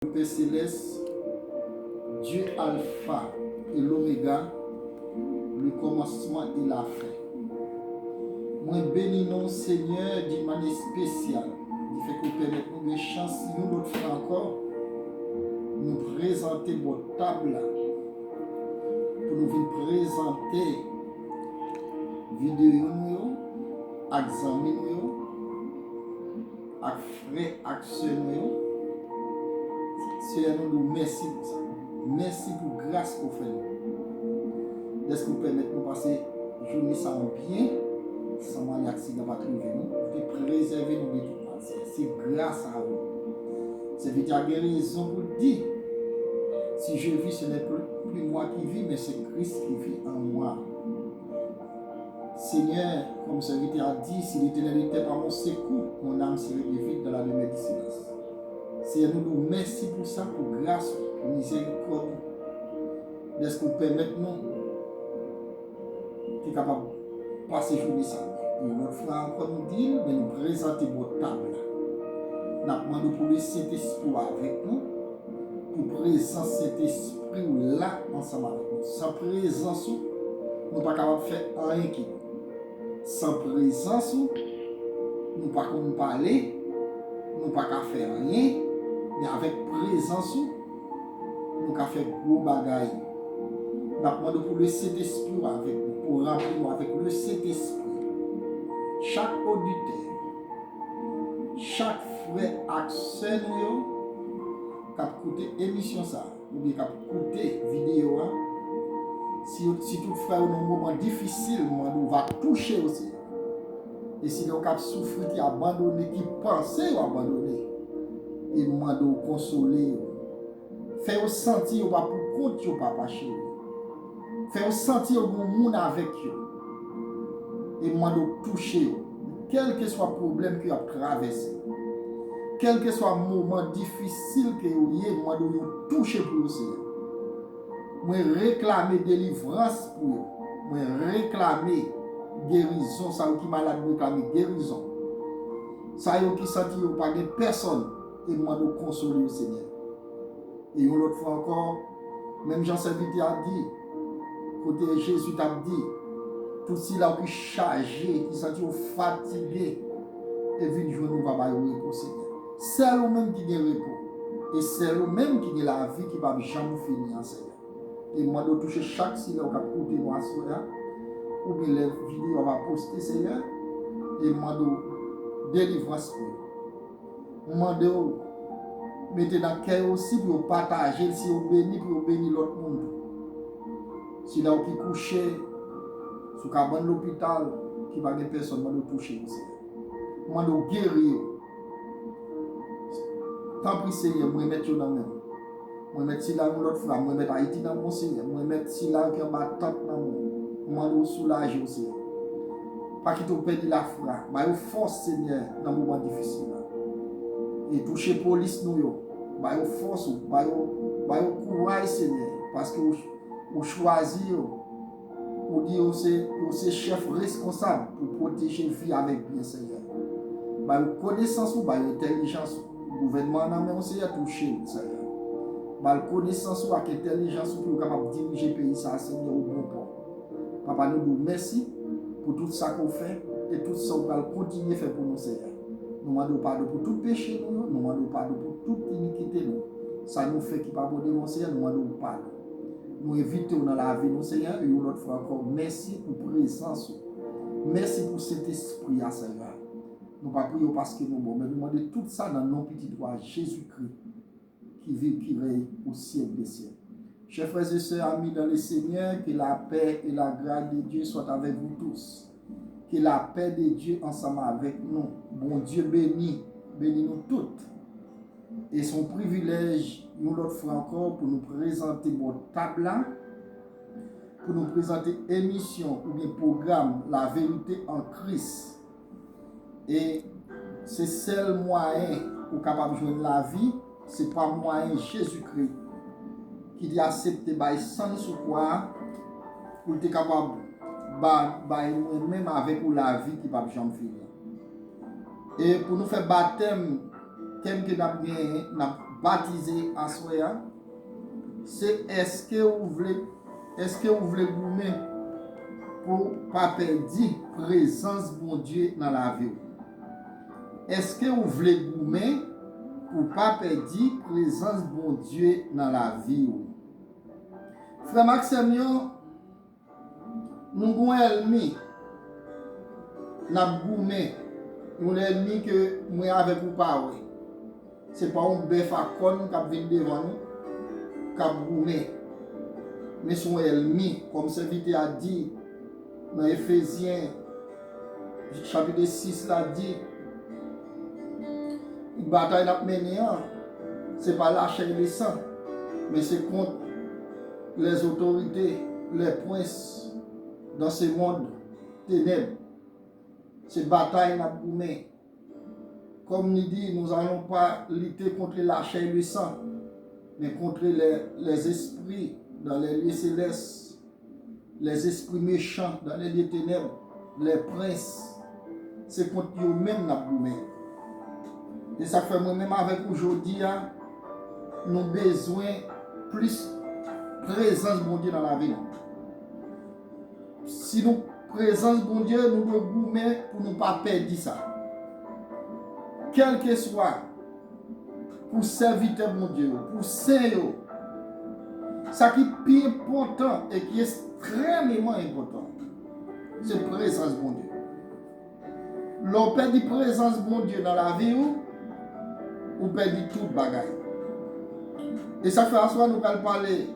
Père céleste, Dieu Alpha et l'Oméga, le commencement et la fin. Moi bénissons Seigneur d'une manière spéciale, qui fait que permettre nous de chance, si nous l'autre fois encore, nous présenter votre table pour nous venir présenter vidéo nous, examen nous, avec frères, avec sœurs nous. Seigneur, nous merci. Merci pour grâce qu'on fait. Laisse nous permettre de passer journée sans bien, sans mal accident pas trouver nous, de préserver nous de tout mal. C'est grâce à vous. C'est vite à guérison pour dire. Si je vis, ce n'est plus moi qui vis, mais c'est Christ qui vit en moi. Seigneur, comme serviteur a dit, si l'Éternel était par mon secours, mon âme serait vide dans la demeure du silence. Seigneur, nous nous merci pour ça, pour grâce, pour miséricorde. Laisse nous permettre nous d'être capables de passer journée sans nous. Et notre frère encore nous dit, mais nous présenter votre table. Nous demandons pour le Saint-Esprit avec nous, pour présence Saint-Esprit là ensemble avec nous. Sans présence, nous ne sommes pas capables de faire rien qui nous. Sans présence, nous ne sommes pas capables de parler, nous ne sommes pas capables de faire rien. Mais avec présence, nous avons fait gros bagaille. Nous demandons pour le Saint-Esprit avec nous, pour remplir nous avec le Saint-Esprit. Chaque auditeur, chaque frère accès nous, qui a écouté l'émission, ou bien qui a écouté la vidéo, si toutefois dans un moment difficile, nous va toucher aussi. Et si nous avons souffert, qui abandonné, qui pensait abandonner, et nous demandons de consoler. Faire sentir pas pour compte, pas chez vous. Faire sentir que vous monde avec vous. Et nous demandons de toucher. Quel que soit le problème que vous avez traversé, quel que soit le moment difficile que vous avez, nous demandons de toucher pour vous. Moi réclamer délivrance pour vous. Moi réclamer guérison. Ça qui malade, réclamer guérison. Ça qui senti pas de personne. Et moi de consoler au Seigneur. Et une autre fois encore, même Jean-Serviteur a dit, côté Jésus t'a dit, tout cela qui chargé, qui sentit fatigué, et vient jouer nous va bailler repos Seigneur. C'est lui-même qui a repos. Et c'est lui-même qui a la vie qui va jamais finir Seigneur. Et moi de toucher chaque silence qui a écouté moi Seigneur, ou bien les vidéos on va poster Seigneur, et moi de délivrance pour moi de mettez dans le cœur aussi pour partager, si vous bénissez, pour bénir l'autre monde. Si là qui couche sur le cabane de l'hôpital, qui va des personnes, moi de toucher aussi. Moi de guérir. Tant pis Seigneur, moi mettre dans le même. Moi mettre si là l'autre frère, moi mettre Haïti dans mon Seigneur, moi mettre si là qui en bas tante dans mon. Moi de soulager aussi. Pas qu'il te perde la foi, mais force Seigneur dans le moment difficile. Et toucher la police nous yo, ba yo force, ba yo courage Seigneur, parce que vous choisissez, vous dites c'est chef responsable pour protéger la vie avec bien Seigneur. Ba yo connaissance ou ba yo intelligence, le gouvernement n'a même aussi touché Seigneur. Ba yo connaissance ou avec intelligence pour capable de diriger le pays ça Seigneur au bon port. Papa nous merci pour tout ça qu'on fait et tout ça qu'on va continuer à faire pour nous Seigneur. Nous demandons pardon pour tout péché, nous demandons pardon pour toute iniquité. Ça nous fait qui pas bon devant Seigneur, nous demandons pardon. Nous évitons dans la vie, nous Seigneur, et une autre fois encore, merci pour la présence. Merci pour cet esprit, Seigneur. Nous ne prions pas parce que nous sommes bons, mais nous demandons tout ça dans nos petits doigts, Jésus-Christ, qui vit, qui règne au ciel des cieux. Chers frères et sœurs, amis dans le Seigneur, que la paix et la grâce de Dieu soient avec vous tous. Que la paix de Dieu ensemble avec nous. Bon Dieu bénit nous toutes. Et son privilège, nous l'autre fois encore, pour nous présenter votre table là, pour nous présenter émission ou bien programme La vérité en Christ. Et c'est seul moyen pour capable de jouer la vie, c'est pas moyen Jésus-Christ qui dit accepter sans sous quoi pour être capable même avec la vie qui va jamais finir. Et pour nous faire baptême, thème que nous avons baptisé à soya, c'est est-ce que vous voulez goumer pour pas perdre présence bon Dieu dans la vie. Est-ce que vous voulez goumer pour pas perdre présence bon Dieu dans la vie. Frère Maxime, nous avons un ennemi. Nous avons un ennemi que nous avec vous pas. Ce n'est pas un bœuf à corne qui vient devant nous, qui a goumé. Mais son ennemi, comme serviteur a dit dans Éphésiens, chapitre 6, l'a dit, une bataille n'a mené, ce n'est pas la chair et le sang, mais c'est contre les autorités, les princes dans ce monde ténèbres. Cette bataille n'a mené. Comme nous dit, nous n'allons pas lutter contre la chair et le sang, mais contre les esprits dans les lieux célestes, les esprits méchants dans les lieux ténèbres, les princes. C'est contre eux-mêmes n'a mené. Et ça fait moi-même avec aujourd'hui, nous avons besoin plus de présence de Dieu dans la vie. Si nous présence de Dieu, nous devons goumer pour ne pas perdre ça. Quel que soit, pour serviteur de Dieu, pour Seigneur, ça qui est plus important et qui est extrêmement important, c'est la présence de Dieu. L'on perd la présence de Dieu dans la vie, ou perd tout le bagage. Et ça fait à soi, nous allons parler.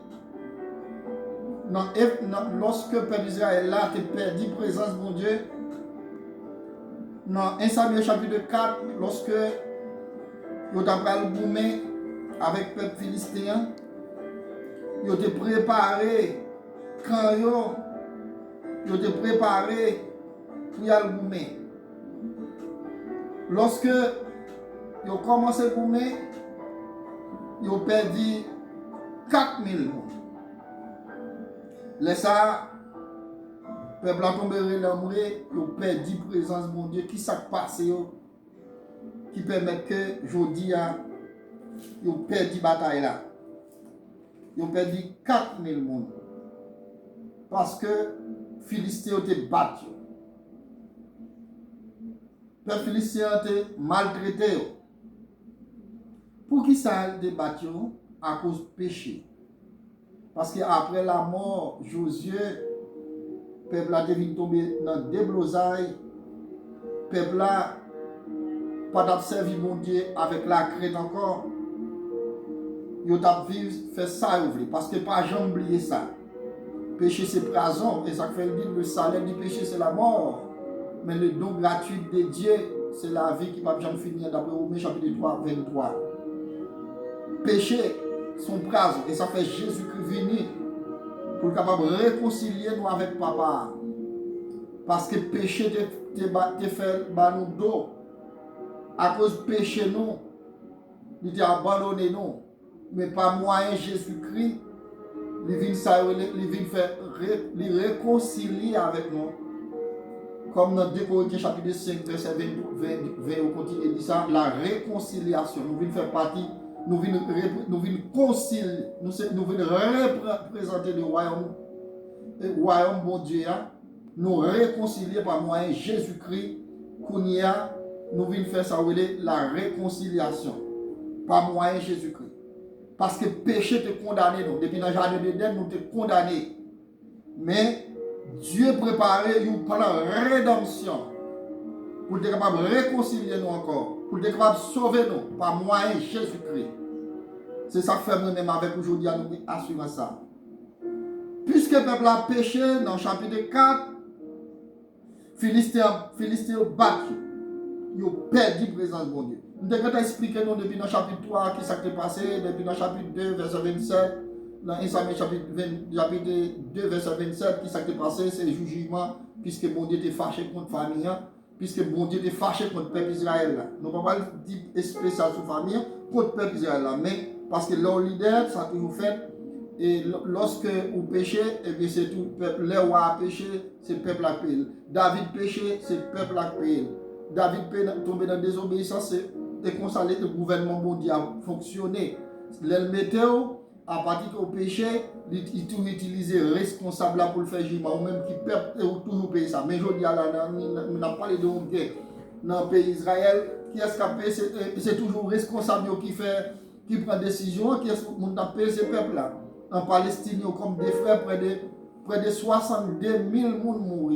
Lorsque le peuple d'Israël a perdu la présence de Dieu, dans 1 Samuel chapitre 4, lorsque ils ont le goumé avec le peuple philistéen, ils ont préparé quand ils ont préparé pour y aller goumé. Lorsque ils ont commencé à goumer, ils ont perdu 4000 personnes. Laissez ça, le peuple a tombé dans le ils ont perdu la présence de mon Dieu. Qui s'est passé qui permet que aujourd'hui, ils ont perdu la bataille là. Ils ont perdu 4000 personnes. Parce que les Philistins ont été battus. Les Philistins ont été maltraités. Pour qui ça a été battu? À cause du péché. Parce qu'après la mort, Josué, le peuple a tombé dans des blousailles. Le peuple a pas servi mon Dieu avec la crainte encore. Il a fait ça, parce que pas jamais oublier ça. Péché c'est prison, et ça fait dire le salaire du péché c'est la mort. Mais le don gratuit de Dieu, c'est la vie qui ne va jamais finir d'après Romains chapitre 3, 23. Péché, son prison, et ça fait Jésus-Christ venir pour capable réconcilier nous avec papa. Parce que péché te fait nous dos. À cause du péché, nous, il t'a abandonné nous. Mais par moyen Jésus-Christ, il vient faire réconcilier avec nous. Comme dans 2 Corinthiens chapitre 5, verset 20, on continue de dire ça, la réconciliation. Nous venons faire partie, nous venons concilier, nous venons représenter le royaume bon Dieu, nous réconcilier par moyen Jésus-Christ, nous venons faire ça, la réconciliation, par moyen Jésus-Christ. Parce que péché te condamné, donc depuis dans le jardin d'Éden, nous te condamné. Mais Dieu préparait un plan de rédemption pour être capable de réconcilier nous encore, pour être capable de sauver nous par moyen Jésus-Christ. C'est ça que fait nous-mêmes avec aujourd'hui à nous assurer ça. Puisque le peuple a péché, dans le chapitre 4, Philistins battu. Ils ont perdu la présence de mon Dieu. Nous devons expliquer nous depuis dans le chapitre 3 qui s'est passé, depuis dans le chapitre 2, verset 27, dans 1 Samuel chapitre 2, verset 27, qui s'est passé, c'est le jugement, puisque mon Dieu était fâché contre la famille, puisque mon Dieu était fâché contre le peuple d'Israël. Nous ne pouvons pas dire spécial sur la famille, contre le peuple d'Israël, mais parce que leur leader, ça a toujours fait, et lorsque vous péchez, et bien c'est tout le peuple. Le roi a péché, c'est le peuple qui paye. David péché, c'est le peuple qui paye. David tombé dans la désobéissance, c'est et qu'on s'allait le gouvernement mondial fonctionner. Le météo, à partir du péché, il tout utiliser responsable pour le faire jima, ou même qui peuple ou toujours payer ça. Mais je dis là, on a parlé de guerre dans le pays d'Israël, qui est-ce qui a payé, c'est toujours responsable qui prend décision, qui est-ce qui a payé ce peuple-là. En Palestine, comme des frères, près de 62 000 personnes morts.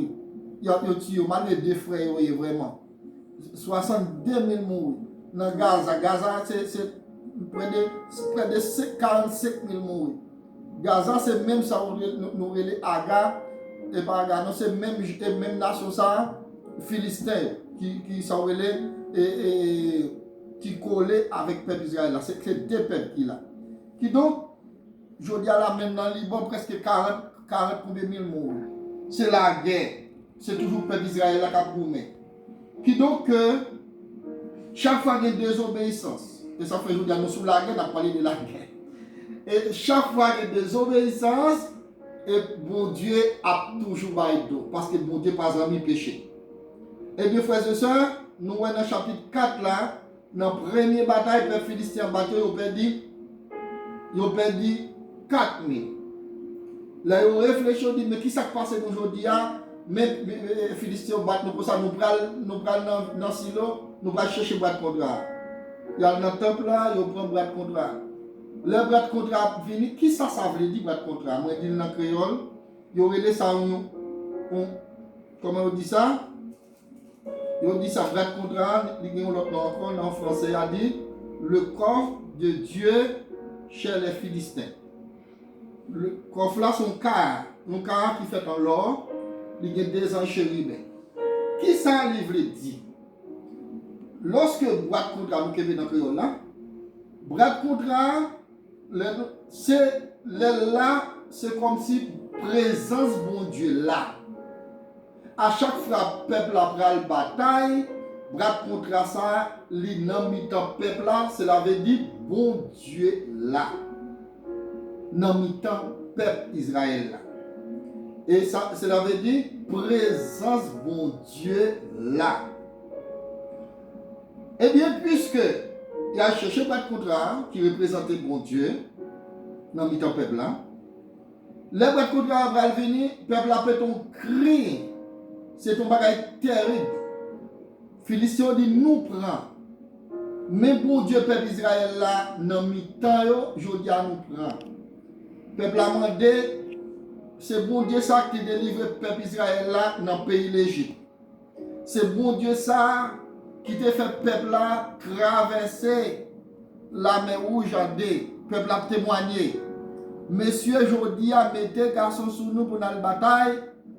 Il y a tué, malgré deux frères, vraiment. 62 000 morts. Dans Gaza, c'est près de 45 000 morts. Gaza, c'est même ça, nous relais Aga, et pas Aga, non, c'est même nation ça, Philistin, qui sont relais et qui collait avec le peuple d'Israël. C'est deux peuples qui là. Qui donc, je dis à la même dans le Liban, presque 40 000 morts. C'est la guerre. C'est toujours le peuple d'Israël qui a promis. Qui donc, chaque fois qu'il y a une désobéissance, et ça fait aujourd'hui, nous sous la guerre, on a parlé de la guerre. Et chaque fois qu'il y a des désobéissances, et bon Dieu a toujours baillé d'eau, parce que bon Dieu n'a pas jamais péché. Et bien, frères et sœurs, nous voyons dans le chapitre 4 là, dans la première bataille, les Philistins battu, ils ont perdu 4 000. Là, ils ont réfléchi, ils ont dit, mais qui s'est passé aujourd'hui? Même les Philistins battent nous pour ça, nous prenons dans le silo, nous allons chercher le bras de contrat. Il y a dans le temple là, ils prennent le bras de contrat. Le bras de contrat venu, qui ça veut dire bras de contrat? Moi, je dis dans le créole, ils ont relé ça, comment on dit ça? Ils ont dit ça, bras de contrat, ils ont l'autre encore, en français, il a dit, le coffre de Dieu chez les Philistins. Le coffre là, son car qui fait en l'or, il y a des enchéribins. Qui ça livre dit? Lorsque bras de contrat, nous qui dans le créole là, bras de contrat, c'est là, c'est comme si présence bon Dieu là. À chaque fois peuple après la bataille, bras de contrat ça, l'inamitant peuple là, cela veut dire bon Dieu là. Namitant peuple Israël là. Et ça, cela veut dire présence bon Dieu là. Eh bien, puisque il a cherché pas de contrat qui représentait bon Dieu, dans le peuple là, le bras de contrat va venir, le peuple a fait un cri. C'est un bagage terrible. Philistin dit nous prend. Mais bon Dieu, peuple Israël là, dans le temps, je dis à nous prend. Le peuple a demandé, c'est bon Dieu ça qui délivre le peuple Israël là dans le pays d'Égypte. C'est bon Dieu ça qui te fait le peuple là traverser la mer rouge en deux. Le peuple a témoigné. Monsieur, aujourd'hui, a mis des garçons sous nous pour la bataille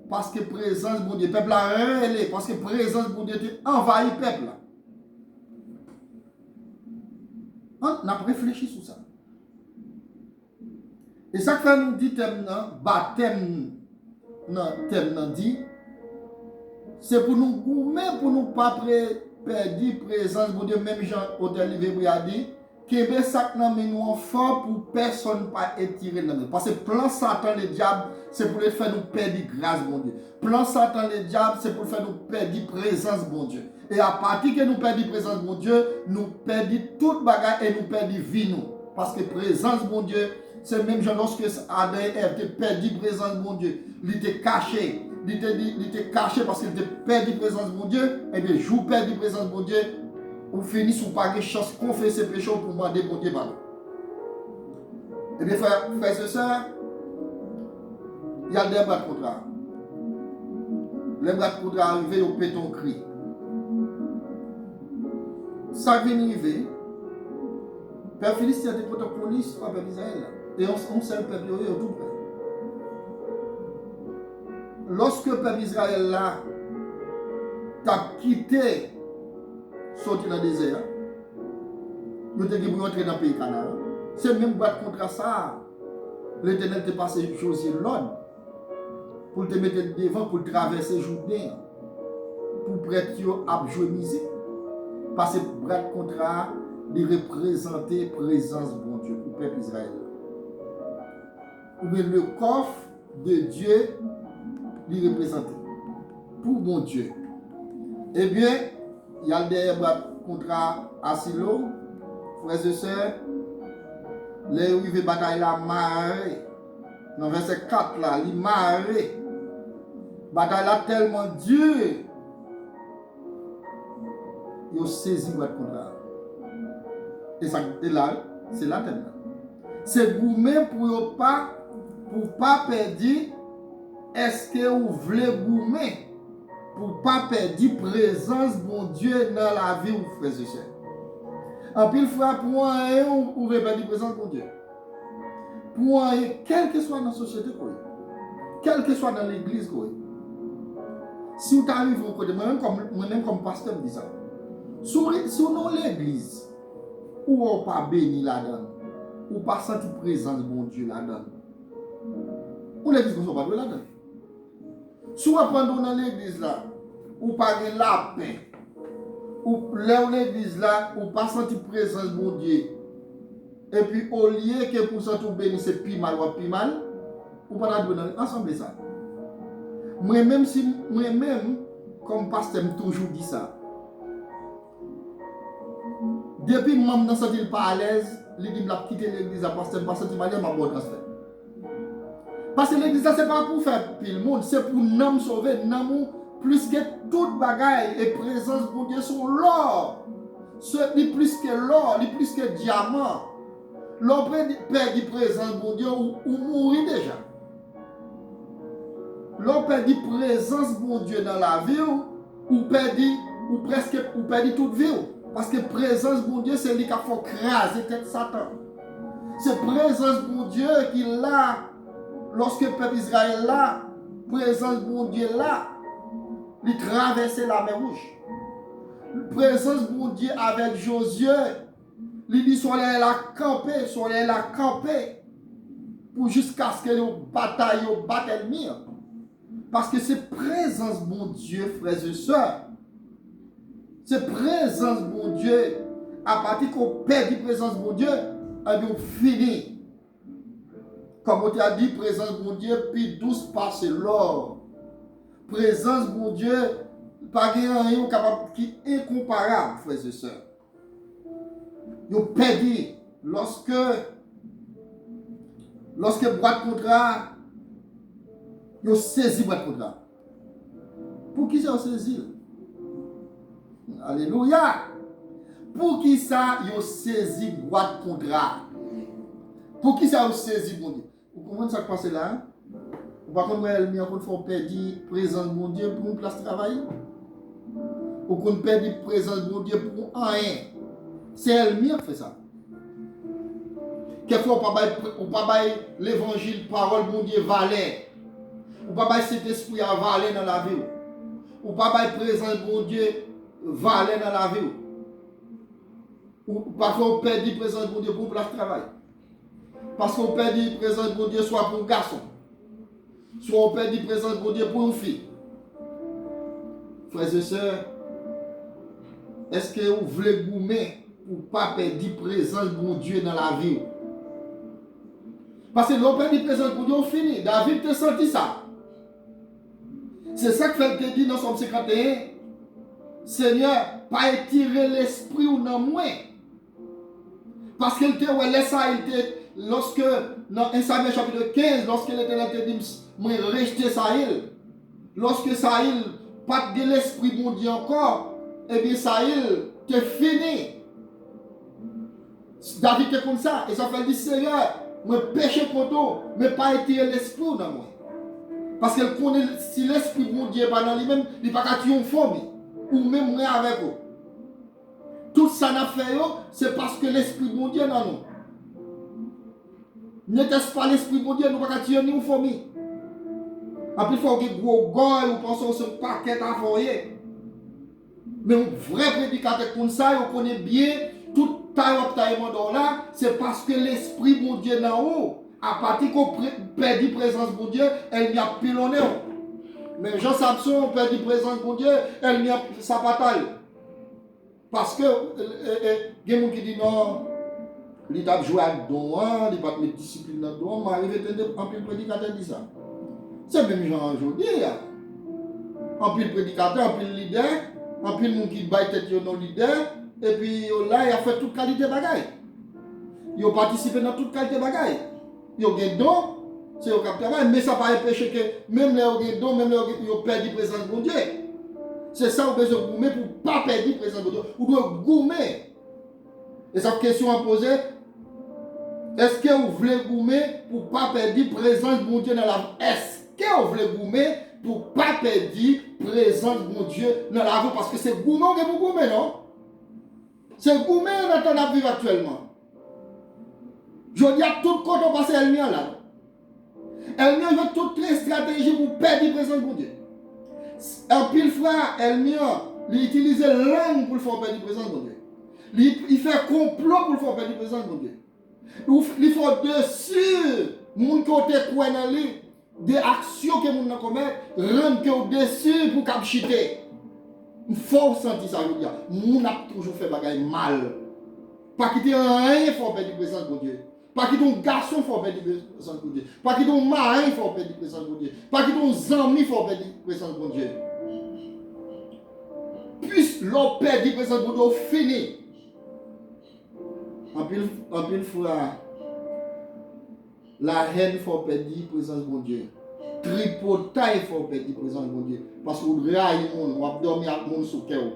parce que présence bon Dieu. Le peuple a relé parce que présence bon Dieu envahi le peuple. On a réfléchi sur ça. Et ça que nous dit baptême, dit, c'est pour nous gourmer, pour nous pas perdre présence bon Dieu, même Jean Hôtel Livré a dit, que ça nous fort pour personne pas étirer dans nous. Parce que plan Satan le diable, c'est pour le faire nous perdre grâce bon Dieu. Plan Satan le diable, c'est pour le faire nous perdre présence bon Dieu. Et à partir que nous perdons présence bon Dieu, nous perdons toute bagarre et nous perdons vie nous. Parce que présence bon Dieu, c'est même genre lorsque Adam et Ève te perdu présence bon Dieu, il était caché. Il était caché parce qu'il était perdu présence bon Dieu. Et bien, je perdu présence bon Dieu. Ou finit sous pas de chance confesser péché pour demander bon Dieu pardon. Et bien, frères et sœurs, il y a des bras de contrat. Les bras de contrat arrivent au péton cri. Ça vient arriver. Père Philistin était protagoniste pour le peuple d'Israël. Et on sait le peuple au tout près. Lorsque le peuple d'Israël là t'a quitté, sorti dans le désert, nous devons entrer dans le pays Canaan. C'est même battre contre ça. L'Éternel t'a passé Josué l'ordre pour te mettre devant, pour traverser Jourdain, pour prêter à abjoniser. Parce que bras de contrat, de représenter présence bon Dieu pour le peuple d'Israël. Ou bien le coffre de Dieu, de représenter pour bon Dieu. Eh bien, il y a des bras de contrat asilo, frères et sœurs, les arrivées bataille la marée. Dans verset 4 là, il marée. Bataille là tellement dur. Il a saisi votre contrat. Et ça, et là, c'est la tête. C'est gourmet pour pas perdre. Est-ce que vous voulez gourmet pour pas perdre présence bon Dieu dans la vie ou frères et sœurs. En pile fois pour un vous pouvez perdre présence bon Dieu. Pour un quel que soit dans la société quel que soit dans l'église si vous arrivez au côté moi-même comme pasteur me dit ça. Si on est l'église ou on pas béni là-dedans ou pas senti présence bon Dieu là-dedans. Ou l'église ne sont pas là-dedans. Si on prend dans l'église là, ou pas de la paix, ou là où l'église là, ou pas senti présence bon Dieu, et puis au lieu que pour sentir béni c'est plus mal ou plus mal, ou pas dans ensemble ça. Moi-même, comme pasteur, toujours dit ça. Depuis que je ne me sens pas à l'aise, je dis que je quitter l'église à pasteur, parce que je ne ma bonne transfert. Parce que l'église, ce n'est pas pour faire pile le monde, c'est pour nous sauver, nous plus que toute bagaille et présence pour Dieu sont l'or. C'est plus que l'or, plus que diamant. L'or perd présence pour Dieu ou mourir déjà. L'on perd présence de Dieu dans la vie ou perd toute vie. Parce que présence de Dieu, c'est lui qui a fait craser tête Satan. C'est présence de Dieu qui l'a, lorsque le peuple Israël là, présence de Dieu là, il traversait la mer Rouge. Présence de Dieu avec Josué, il dit soyez la camper, pour jusqu'à ce que les batailles battent l'ennemi. Parce que c'est présence bon Dieu, frères et sœurs. C'est présence bon Dieu. À partir qu'on perd la présence bon Dieu, on finit. Comme on t'a dit, présence bon Dieu, puis douce passe l'or. Présence bon Dieu, pas rien capable qui est incomparable, frères et sœurs. Vous perdez lorsque boîte contrat. Vous saisi votre contrat. Pour qui ça vous saisi? Alléluia. Pour qui ça vous saisi votre contrat? Pour qui ça vous saisi bon Dieu? Vous comprenez ce qui passe là? Par contre, il y a perdre présence de mon Dieu pour une place de travail. Ou qu'on perd présence de mon Dieu pour rien. C'est elle-même qui fait ça. Quelquefois, on ne peut pas l'évangile, parole de mon Dieu, valet. Ou pas cet esprit à valer dans la vie. Ou pas présence de mon Dieu valer dans la vie. Ou parfois on perd la présence de mon Dieu pour place de travail. Parce qu'on perd la présence de mon Dieu soit pour un garçon. Soit on perd la présence de mon Dieu pour une fille. Frères et sœurs, est-ce que vous voulez gommer pour ne pas perdre la présence de mon Dieu dans la vie? Parce que l'on perd la présence de mon Dieu, on finit. David te senti ça. C'est ça que fait que dit dans Somme 51. Seigneur, pas étirer l'esprit ou non moi. Parce qu'il te laisse ça, lorsque, dans 1 Samuel chapitre 15, lorsque l'Éternel te dit, moi rejeter Saïl, lorsque Saïl pas de l'esprit bon Dieu encore, eh bien Saïl te fini. David te comme ça, et ça fait dire, Seigneur, moi péché contre toi, mais pas étirer l'esprit ou non moi. Parce qu'elle connaît, si l'esprit de mon Dieu n'est pas dans lui-même, il n'est pas qu'à tuer une famille. Ou même rien avec eux. Tout ça n'a fait, c'est parce que l'esprit de mon Dieu est dans nous. N'était-ce pas l'esprit de mon Dieu, nous ne pas qu'à tuer une famille. Après, il faut que gros goy, ou pensons sur un paquet à foyer. Mais un vrai prédicateur comme ça, on connaît bien, tout taille là, c'est parce que l'esprit de mon Dieu est dans nous. À partir qu'on perd la présence de Dieu, elle n'y a plus l'honneur. Mais Jean Samson perd la présence de Dieu, elle n'y a plus sa bataille. Parce que, il y a des gens qui disent non, il a joué avec don, il n'a pas de discipline dans don, mais arrivé en plus le prédicateur dit ça. C'est même Jean aujourd'hui. En plus le prédicateur, en plus le leader, en plus le monde qui bat tête non leader, et puis là, il a fait toute qualité de bagaille. Il a participé dans toute qualité de bagaille. Il a un don, c'est au cap travail, mais ça pas empêcher que même les ont don, même les ont perdu la présence de Dieu. C'est ça vous besoin de gommer pour ne pas perdre la présence de Dieu. Vous devez gommer. Et cette question à poser, est-ce que vous voulez gommer pour ne pas perdre la présence de Dieu dans la vie? Est-ce que vous voulez gommer pour ne pas perdre la présence de Dieu dans la vie? Parce que c'est gommer que vous gommez, non? C'est gommer dans notre vie actuellement. Je dis à tout côté on passe Elmia là. Elmia veut toute les stratégies pour perdre la présence de Dieu. Un pile frère, Elmia, il utilise langue pour faire perdre la présence de Dieu. Il fait complot pour faire perdre la présence de Dieu. Il faut dessus, mon côté quoi dans lui, des actions que mon commet, rendre que au-dessus pour capchiter. Il faut sentir ça, je veux dire. Mon a toujours fait bagaille mal. Pas quitter rien pour perdre la présence de Dieu. Pas quitter un garçon pour perdre la présence de Dieu. Pas quitter un mari pour perdre la présence de Dieu. Pas quitter un ami pour perdre la présence de Dieu. Puis l'on perd la présence de Dieu, fini. En pile fois, la haine faut perdre la présence de Dieu. Tripotaille faut perdre la présence de Dieu. Parce que vous raillez les gens, vous dormir avec les gens sous cœur.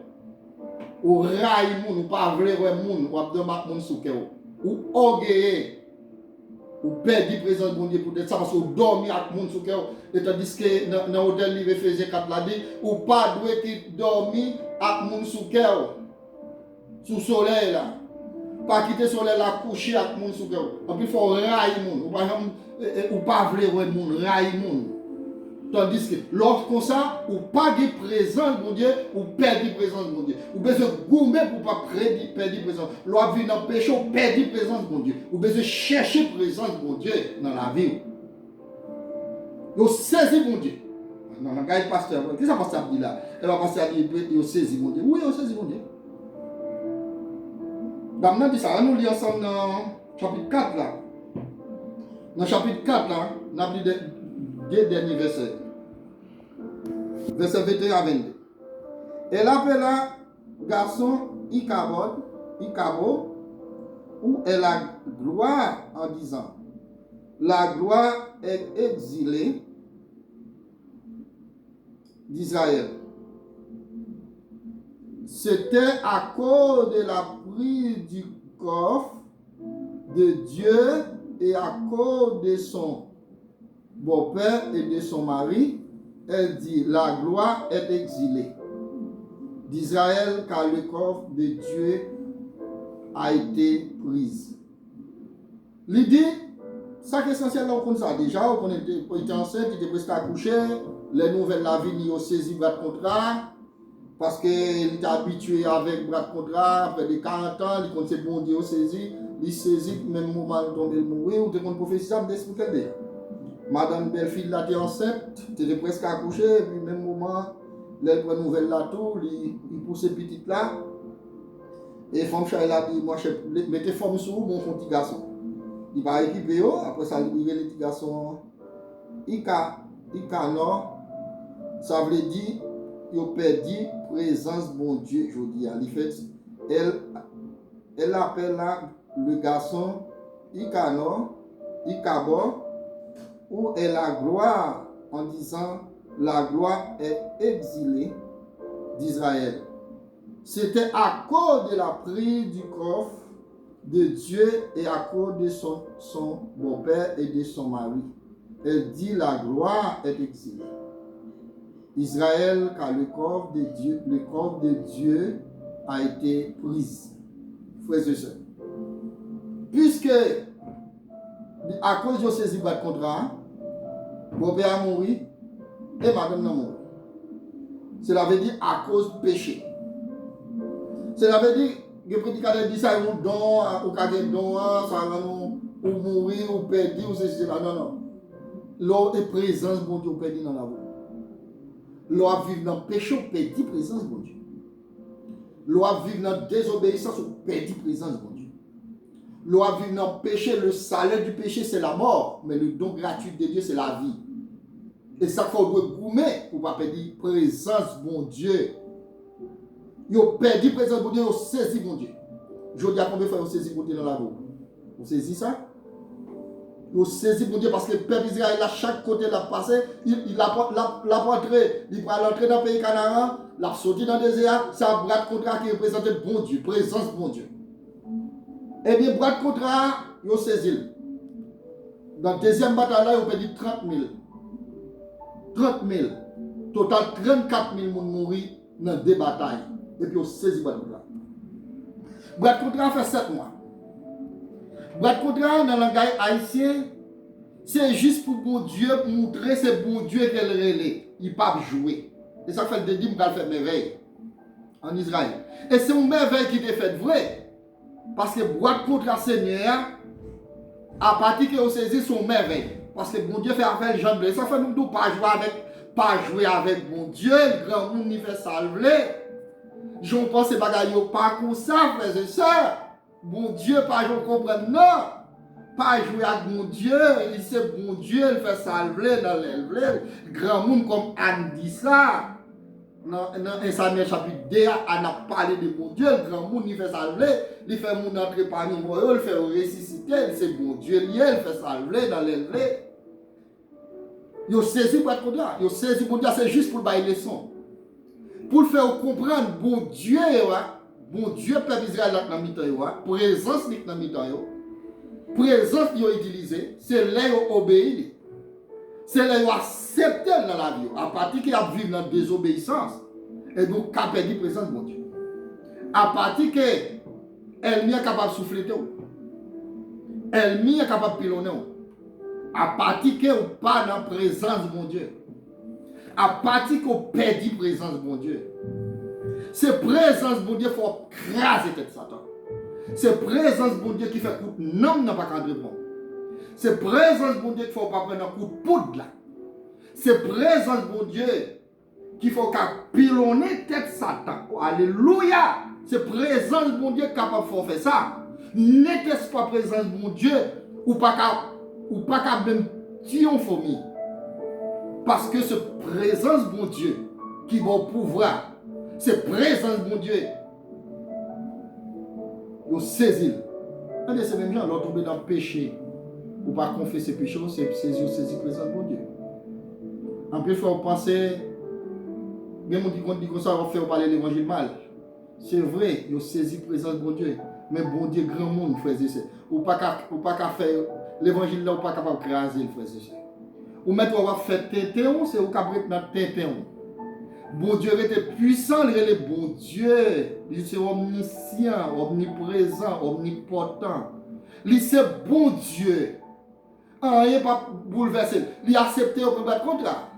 Vous raillez les gens, vous pas voulez voir les gens, vous dormir avec les gens sous cœur. Vous orgueillez. Vous perdez la présence de Dieu pour être ça parce que vous dormez avec les gens sous cœur. Et tandis que dans l'hôtel livre Ephésiens 4 l'a dit, vous pas doué dormir avec les gens sous cœur. Sous le soleil là. Pas quitter le soleil là, coucher avec les gens sous cœur. En plus, il faut railler les gens. Ou pas vouloir voir les gens, railler les gens. Tandis que lorsqu'on ça, ou pas de présence de Dieu, ou perdre la présence de Dieu. Ou besoin de gommer pour ne pas perdre la présence. Lorsqu'on vit dans le péché, ou perdre la présence de Dieu. Ou besoin de chercher la présence de Dieu dans la vie. Vous saisissez mon Dieu. Non, non, regarde le pasteur. Qu'est-ce que le pasteur dit là? Le pasteur dit, vous saisissez mon Dieu. Oui, vous saisissez mon Dieu. Maintenant, dit ça, on nous lit ensemble dans chapitre 4 là. Dans chapitre 4 là, on a dit deux derniers versets. Verset 21 à 22. Elle appela garçon Icabo, où est la gloire en disant, la gloire est exilée d'Israël. C'était à cause de la prise du coffre de Dieu et à cause de son beau-père et de son mari. Elle dit, la gloire est exilée d'Israël car le coffre de Dieu a été prise. L'idée, ça qui est essentiel, on connaît ça déjà, on était enceinte, il était presque accouché, les nouvelles la vie, il a saisi bras de contrat, parce qu'il était habitué avec bras de contrat, après des 40 ans, il connaissait bon Dieu saisi, il saisit, même moment où il tombait mourir, ou il a prophétie, ça me expliquait déjà. Madame Belle-Fille là était enceinte, était presque accouchée, et puis même moment, elle prend nouvelle là tout, il pousse petite là. Et femme Charles a dit, moi, mettez femme sous mon petit garçon. Il va équiper, après ça, il prive les petits garçons. Ika non, ça veut dire, il a perdu présence de mon Dieu, je dis. En fait, elle appelle là le garçon Ikabo, où est la gloire, en disant la gloire est exilée d'Israël. C'était à cause de la prise du coffre de Dieu et à cause de son beau-père et de son mari. Elle dit la gloire est exilée. Israël, car le corps de Dieu a été pris. Frères et sœurs. Puisque à cause de saisi de contrat, beau-père a mouru et madame n'a mouru. Cela veut dire à cause du péché. Cela veut dire que les prédicateurs disent ça, ils don, ou kage don, ça va ou mourir, ou perdre, ou ceci, là. Non. L'eau est présence, bon Dieu, perdu dans la vie. L'eau a vivre dans le péché, ou perdu présence, bon Dieu. L'eau a vivre dans la désobéissance, ou perdu présence, bon Dieu. L'eau a vivre dans le péché, le salaire du péché, c'est la mort, mais le don gratuit de Dieu, c'est la vie. Et ça, il faut goumer pour ne pas perdre présence, bon Dieu. Ils ont perdu la présence de Dieu, ils ont saisi mon Dieu. Je dis à combien de fois ils ont saisi mon Dieu dans la boue? Vous saisissez ça? Ils ont saisi mon Dieu parce que le peuple d'Israël, à chaque côté, l'a passé, il l'a entré, il va l'entrer dans le pays Canaan, l'a sorti dans le désert, c'est un bras de contrat qui représente bon Dieu, présence de bon Dieu. Eh bien, bras de contrat, ils ont saisi. Dans la deuxième bataille, ils ont perdu 30 000. 30 000. Total 34 000 personnes morts dans deux batailles. Et puis, ils ont saisi bras de contrat. Bras de contrat fait 7 mois. Bras de contrat dans le langage haïtien, c'est juste pour bon Dieu montrer c'est bon Dieu qu'elle relève. Il ne peut pas jouer. Et ça fait le dédit, il fait merveille en Israël. Et c'est une merveille qui est faite vrai. Parce que bras de contrat Seigneur, à partir que vous saisissez son merveille. Parce que bon Dieu fait affaire jambe. Ça fait nous pas jouer avec bon Dieu. Le grand monde n'y fait salver. Je pense que ces bagailles pas comme ça, frères et sœurs. Bon Dieu, pas je comprends, non. Pas jouer avec mon Dieu. Il c'est bon Dieu, il fait salver dans l'élève. Grand monde comme Anne dit ça. Dans Samuel chapitre 2, Anne a parlé de mon Dieu. Le grand monde, il fait salver. Il fait mon entrée parmi moi, il fait ressusciter. C'est bon Dieu, il fait salver dans l'élève. Il saisi pour être là. Il saisi pour dire c'est juste pour bailler les sons. Pour le faire comprendre, bon Dieu, peuple Israël dans le mi-temps, présence dans le mi-temps, présence qu'il a utilisée, c'est là qu'il obéit. C'est là qu'il accepté dans la vie. À partir qu'il a vécu dans la désobéissance, et donc qu'il a perdu la présence de mon Dieu. À partir qu'elle n'est capable de souffler, elle n'est capable de pilonner. À partir qu'elle n'est pas dans la présence de mon Dieu. À partir qu'on perd la présence de mon Dieu. C'est présence de mon Dieu qu'il faut craser tête Satan. C'est présence de mon Dieu qui fait que non n'a pas cadré bon. C'est présence de mon Dieu qu'il faut pas prendre un coup de poudre là. C'est présence de mon Dieu qu'il faut qu'à pilonner tête Satan. Alléluia. C'est présence de mon Dieu capable de faire ça. N'était-ce pas présence de mon Dieu ou pas qu'à même tuer en famille. Parce que c'est présence de mon Dieu qui va pouvoir. C'est présence de mon Dieu. Ils saisissent. C'est même gens, ils tombent dans le péché. Ou pas confesser péché, c'est saisir présence de mon Dieu. En plus, il faut penser, même on dit qu'on va faire parler l'évangile mal. C'est vrai, ils saisissent présence de mon Dieu. Mais bon Dieu, grand monde, frères et sœurs. Ou pas qu'à faire l'évangile là, ou pas capable de craser, frères et sœurs. Ou mettre on va faire tétéon, c'est au cabret dans tétéon. Bon Dieu était puissant, il est bon Dieu. Il est omniscient, omniprésent, omnipotent. Il c'est bon Dieu. Il n'est pas bouleversé. Il a accepté au premier contrat.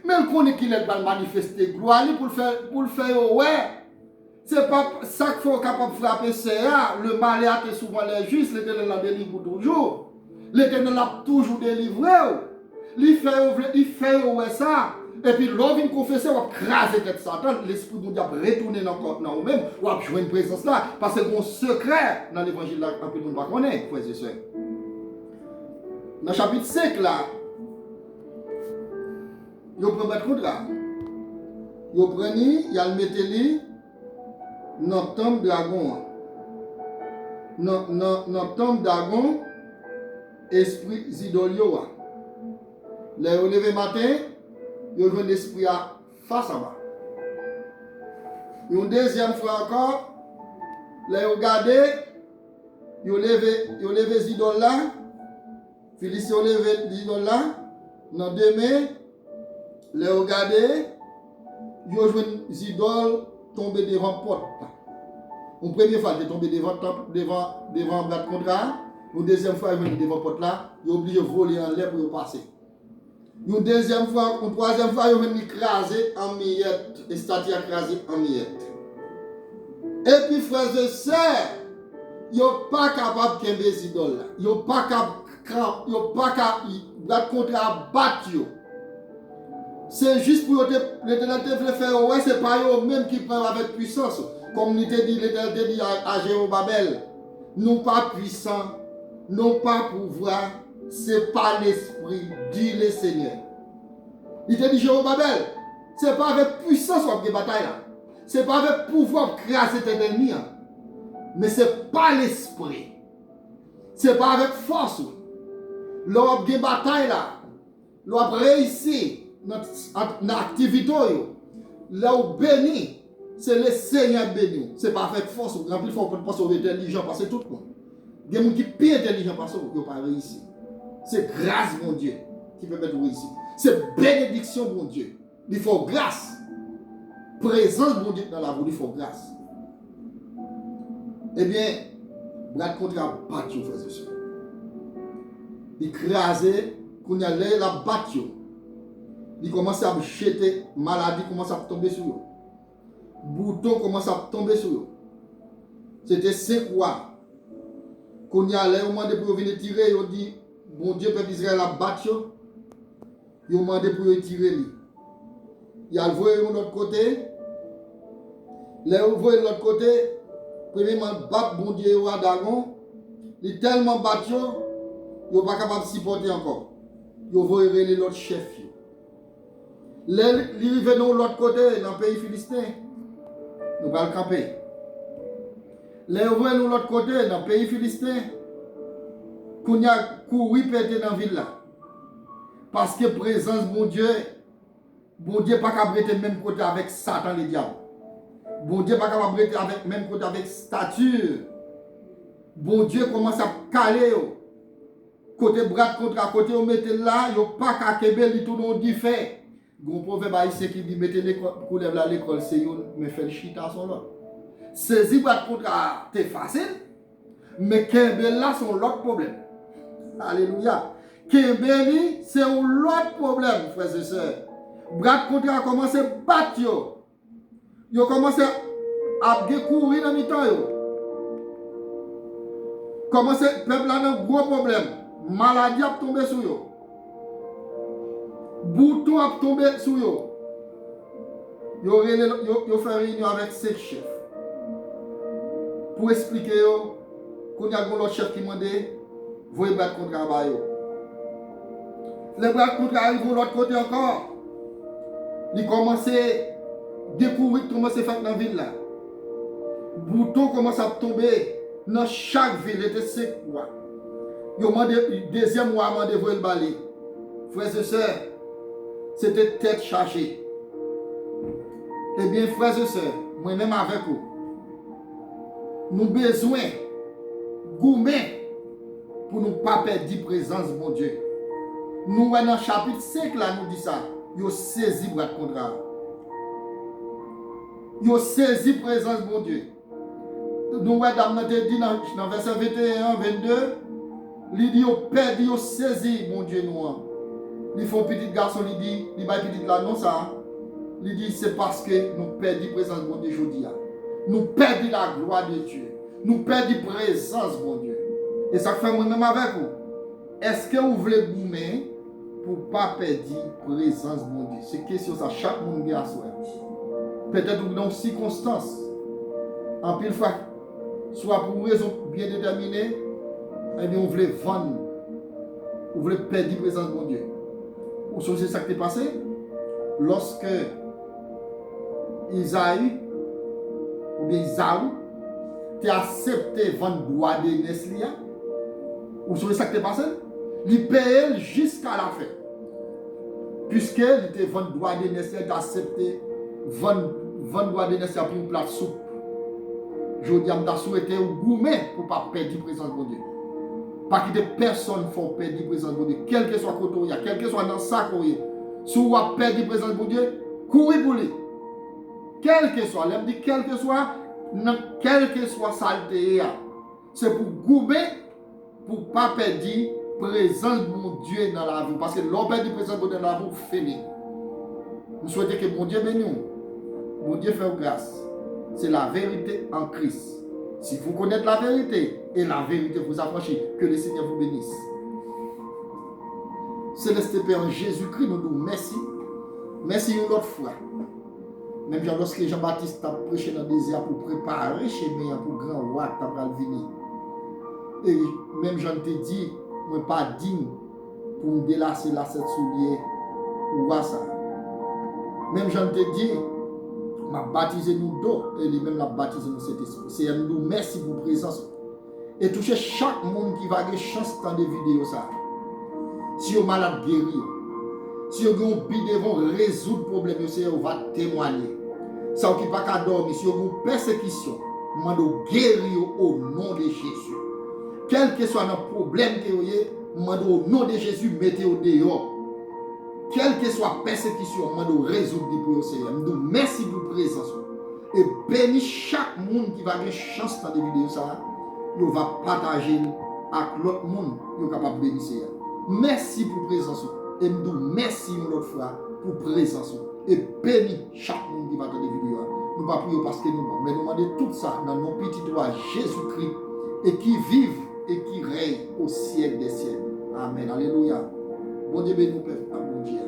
Mais il connaît qu'il est mal manifester gloire pour le faire, ouais. C'est pas ça qu'il faut capable de frapper CA. Le mal est souvent les justes, l'Éternel l'a délivré toujours. L'Éternel l'a toujours délivré. Il fait ouais ça. Et puis l'homme vient confesser, on va craser tête Satan, l'esprit de Dieu va retourner dans le corps nous-mêmes, on va jouer une présence là, parce que mon secret dans l'évangile là, un peu de monde ne connaît, frères et sœurs. Dans le chapitre 5 là, il prend mettre contrat. Il prend, il a le mettre dans le temple dragon. Dans le temple dragon, esprit zidolio. Les levé matin, il y a un esprit face à bas. Une deuxième fois encore, les regardez, il levé les idoles là, Félicien levé les idoles là, dans deux mains, les regardez, il y a les idoles tombées devant la porte. Une première fois, il est tombé devant le contrat, une deuxième fois, il est devant la porte là, il est obligé de voler en l'air pour passer. Une deuxième fois, une troisième fois, ils viennent écraser en miettes. Les statues écrasées en miettes. Et puis, frères et sœurs, ils ne sont pas capables de faire des idoles. Ils ne sont pas capables de contrat battre. C'est juste pour l'éternité de faire, ouais, c'est pas eux-mêmes qui prennent avec puissance. Comme l'éternité dit à Jérobabel, non pas puissant, non pas pouvoir. C'est pas l'esprit, dit le Seigneur. Il te dit, Jérobabel, c'est pas avec puissance qu'on a bataille là. c'est pas avec pouvoir craser tes ennemis, hein. Mais c'est pas l'esprit. C'est pas avec force. L'on a bataille là, l'on a réussi notre activité, là où béni, c'est le Seigneur béni. C'est pas avec force. Il faut qu'on pense aux intelligents parce que tout le monde. Il y a des gens qui sont plus intelligents parce qu'ils n'ont pas réussi. C'est grâce, mon Dieu, qui peut mettre réussi. C'est bénédiction, mon Dieu. Il faut grâce. Présence, mon Dieu, dans la vie, il faut grâce. Eh bien, Brad contre a battu, frères et sœurs. Il crasait, quand il allait la battu. Il commence à jeter, maladie commence à tomber sur eux. Bouton commence à tomber sur eux. C'était 5 mois. Quand il allait, au moment de pour venir tirer, il dit, bon Dieu, peuple Israël a battu. Il a demandé pour tirer. Il a envoyé de l'autre côté. Il a envoyé de l'autre côté. Premièrement, battre bon Dieu à Dagon. Il est tellement battu, il n'est pas capable de supporter encore. Il a envoyé l'autre chef. Il est arrivé de l'autre côté, dans le pays philistin. Nous allons camper. Il est arrivé de l'autre côté, dans le pays philistin. Qu'on a couru péter dans la ville là. Parce que présence, bon Dieu n'est pas capable de même côté avec Satan le diable. Bon Dieu n'est pas capable de avec même côté avec stature. Bon Dieu commence à caler. Côté bras contre côté, on mette là, il n'y a pas qu'à Québec, il tourne dit fait. Gon proverbe haïtien qui dit mettez l'école, coulève là l'école, c'est yon, mais fait le chita son là. Saisir bras contre c'est facile, mais Québec là, c'est l'autre problème. Alléluia. Québec, c'est l'autre problème, frères et sœurs. Bras contre a commencé à battre. Ils ont commencé à courir dans le temps. Commencé, le peuple a un gros problème. Maladie a tombé sur eux. Bouton a tombé sur eux. Ils ont fait réunion avec 5 chefs. Pour expliquer qu'on y a un autre chef qui m'a dit, voyez battre contre Abayo. Les bras contre arrivent de l'autre côté encore. Ils commençaient à découvrir comment c'est fait dans la ville là. Bouton commence à tomber dans chaque ville. Il était 5 mois. Ils ont demandé, le deuxième mois, ils ont demandé le balai. Frères et sœurs, c'était tête chargée. Eh bien, frères et sœurs, moi-même avec vous, nous avons besoin de gourmet pour ne pas perdre la présence de mon Dieu. Nous, dans le chapitre 5, là, nous dit ça. Ils ont saisi le contrat. Ils ont saisi la présence de mon Dieu. Nous, avons dit dans le verset 21, 22, il dit, ils ont perdu, ils ont saisi mon Dieu noir. Ils font petit garçon, il dit, il va petit là, non ça. Il dit, c'est parce que nous perdons la présence de mon Dieu aujourd'hui. Nous perdons la gloire de Dieu. Nous perdons la présence de mon Dieu. Et ça fait moi-même avec vous. Est-ce que vous voulez goumer pour ne pas perdre la présence de mon Dieu? C'est question ça, chaque monde a soi. Peut-être dans une circonstance, en pile fois, soit pour une raison bien déterminée, eh bien, on voulait vendre, on voulait perdre la présence de mon Dieu. Vous savez ce qui est passé? Lorsque Isaïe, ou bien Isaou, a accepté vendre droit de Neslia, vous savez ce qui est passé? Il payait jusqu'à la fin. Puisqu'il était vendu droit de Neslia, il a accepté vendre droit de Neslia pour une plate soupe. Je dis, je souhaité un gourmet pour ne pas perdre la présence de Dieu. Pas que personne ne faut perdre la présence de Dieu. Quel que soit le côté, quel que soit dans le sac, si vous perdez la présence de Dieu, courez pour lui. Quel que soit, elle dit quel que soit saleté, c'est pour gourmet, pour ne pas perdre la présence de mon Dieu dans la vie. Parce que l'on perd la présence de Dieu dans la vie, vous finissez. Nous souhaitons que mon Dieu bénisse. Mon Dieu fait grâce. C'est la vérité en Christ. Si vous connaissez la vérité et la vérité vous affranchit, que le Seigneur vous bénisse. Céleste Père en Jésus-Christ, nous nous merci. Merci une autre fois. Même lorsque Jean-Baptiste a prêché dans le désert pour préparer chez moi pour le grand roi qui va venir. Et même Jean te dit, je ne suis pas digne pour me délasser la cette soulier ou voir ça. Même Jean te dit, m'a baptisé nous deux et lui-même l'a baptisé nous cet esprit. Seigneur, nous merci pour la présence. Et toucher chaque monde qui va avoir chance dans des vidéos ça. Si vous malade guéri, si vous avez un bidé vont résoudre le problème, Seigneur, va témoigner. Ça qui pas qu'à dormir, si vous avez une persécution, vous guérir au nom de Jésus. Quel que soit notre problème que vous avez, au nom de Jésus, mettez-vous dehors. Quelle que soit la persécution, nous résoudre pour vous, Seigneur. Nous merci pour la présence. Et bénis chaque monde qui va avoir chance dans les vidéos. Nous va partager avec l'autre monde qui est capable de bénir, Seigneur. Merci pour la présence. Et nous merci une autre fois pour la présence. Et bénis chaque monde qui va dans les vidéos. Nous ne pas prier parce que nous, mais nous demandons tout ça dans nos petits doigts Jésus-Christ et qui vive et qui règne au siècle des siècles. Amen. Alléluia. Bon Dieu béni nous, Père. Bon Dieu.